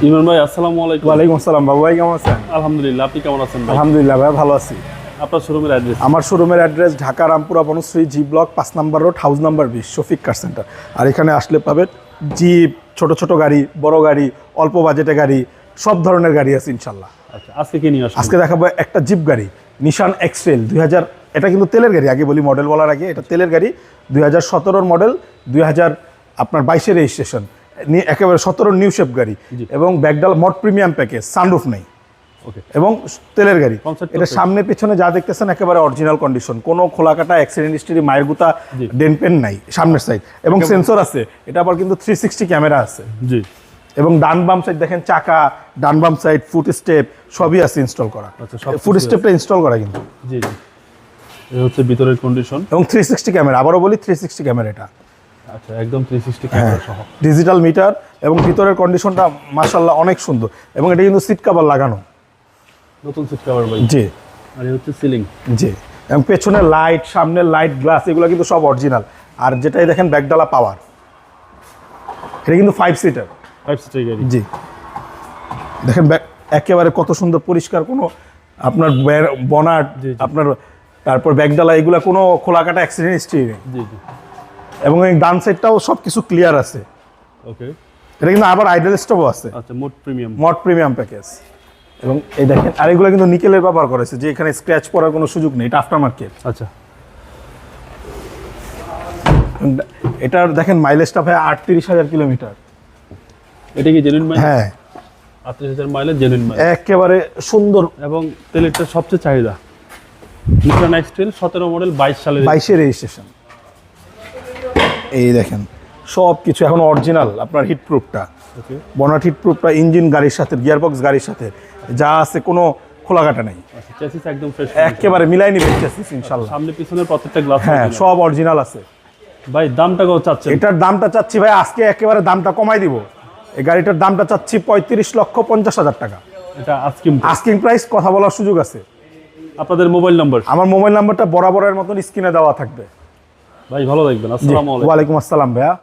ইমরান ভাই আসসালামু আলাইকুম। ওয়ালাইকুম আসসালাম। বাবু ভাই কেমন আছেন? আলহামদুলিল্লাহ, আপনি কেমন আছেন ভাই? আলহামদুলিল্লাহ ভাই, ভালো আছি। আপনার শোরুমের অ্যাড্রেস? আমার শোরুমের address Dhaka Rampura Banasree G block 5 নম্বর road, house number 20, Shafiq car centre. আর এখানে আসলে পাবেন জিপ, ছোট ছোট গাড়ি, বড় গাড়ি, অল্প বাজেটে গাড়ি, সব ধরনের গাড়ি আছে ইনশাল্লাহ। আচ্ছা, আজকে কি নিয়ে আসবেন? আজকে দেখাবো একটা জিপ গাড়ি, নিশান এক্সট্রেল 2000। এটা কিন্তু তেলের গাড়ি, আগে বলি মডেল বলার আগে, এটা তেলের গাড়ি 2017 মডেল, 2022 রেজিস্ট্রেশন, একেবারে 17 নিউ শেপ গাড়ি এবং ব্যাকডাল মড প্রিমিয়াম প্যাকেজ, সানরুফ নেই ওকে। এবং তেলের গাড়ি। Concept এটা তো সামনে পেছনে যা দেখতেছেন একেবারে অরিজিনাল কন্ডিশন, কোনো খোলাকাটা অ্যাক্সিডেন্ট হিস্ট্রি, মায়ের গুতা, জি। ডেন্ট পেন নাই সামনের সাইড, এবং সেন্সর আছে। এটা আবার কিন্তু 360 ক্যামেরা আছে জি। এবং ডান বাম সাইড দেখেন চাকা, ডান বাম সাইড, ফুট স্টেপ সবই আছে ইনস্টল করা। আচ্ছা, সব ফুট কিছু স্টেপটা ইনস্টল করা কিন্তু, জি জি। এই হচ্ছে ভিতরের কন্ডিশন। এবং 360 ক্যামেরা, আবারও বলি 360 ক্যামেরা। এটা আচ্ছা, একদম 360 ক্যামেরা সহ। ডিজিটাল মিটার এবং ভিতরের কন্ডিশনটা মাশাআল্লাহ অনেক সুন্দর, এবং এটা কিন্তু সিট কভার লাগানো। নতুন সিট কভার ভাই। জি আর এই হচ্ছে সিলিং। জি, এবং পেছনের লাইট, সামনের লাইট, গ্লাস, এগুলো কিন্তু সব অরিজিনাল। আর যেটাই দেখেন ব্যাকডালা পাওয়ার, এটা কিন্তু 5 সিটার। 5 সিটের গাড়ি। জি, দেখেন একেবারে কত সুন্দর পরিষ্কার, কোনো আপনার বনাট, জি, জি। আপনার তারপর ব্যাকডালা, এগুলো কোনো খোলাকাটা অ্যাক্সিডেন্ট হিস্ট্রি নেই। জি জি। এবং এই ডান সাইডটাও সব কিছু ক্লিয়ার আছে। ওকে। এটা কিন্তু আবার আইডল স্টপও আছে, আচ্ছা, mode premium. Mod premium package. এবং এই দেখেন, আর এগুলো কিন্তু নিকেলের ব্যবহার করেছে, যে এখানে স্ক্র্যাচ পড়ার কোনো সুযোগ নেই, এটা আফটার মার্কেট। আচ্ছা। এটার দেখেন মাইলেজটা ভাই 38,000 কিলোমিটার। এটা কি জেনুইন মাইলেজ? হ্যাঁ, 38,000 মাইলেজ, জেনুইন মাইলেজ। একেবারে সুন্দর। এবং তেলেরটা সবচেয়ে চাহিদা। নিশান এক্সট্রেল 17 মডেল, 22 সালের। 22 রেজিস্ট্রেশন। এই দেখেন সব কিছু এখন অরিজিনাল। আপনার হিট প্রুফটা, ওকে। বনাট হিট প্রুফটা, ইঞ্জিন গাড়ির সাথে, গিয়ারবক্স গাড়ির সাথে যা আছে, কোনো খোলাকাটা নেই, আচ্ছা, চেসিস একদম ফ্রেশ। একেবারে মিলাই নিবে ইনশাল্লাহ। সামনে পিছনের প্রত্যেকটা গ্লাস। হ্যাঁ, সব অরিজিনাল আছে। ভাই দামটা কত চাচ্ছেন? এটার দামটা চাচ্ছি ভাই আজকে একেবারে দামটা কমাই দিব। এই গাড়িটার দামটা চাচ্ছি 35,50,000 টাকা। এটা আজকে আস্কিং প্রাইস, কথা বলার সুযোগ আছে। আপনাদের মোবাইল নাম্বার? আমার মোবাইল নাম্বারটা বরাবরের মতন স্ক্রিনে দেওয়া থাকবে। ভাই ভালো থাকবেন। আসসালামু আলাইকুম। ওয়ালাইকুম আসসালাম ভাইয়া।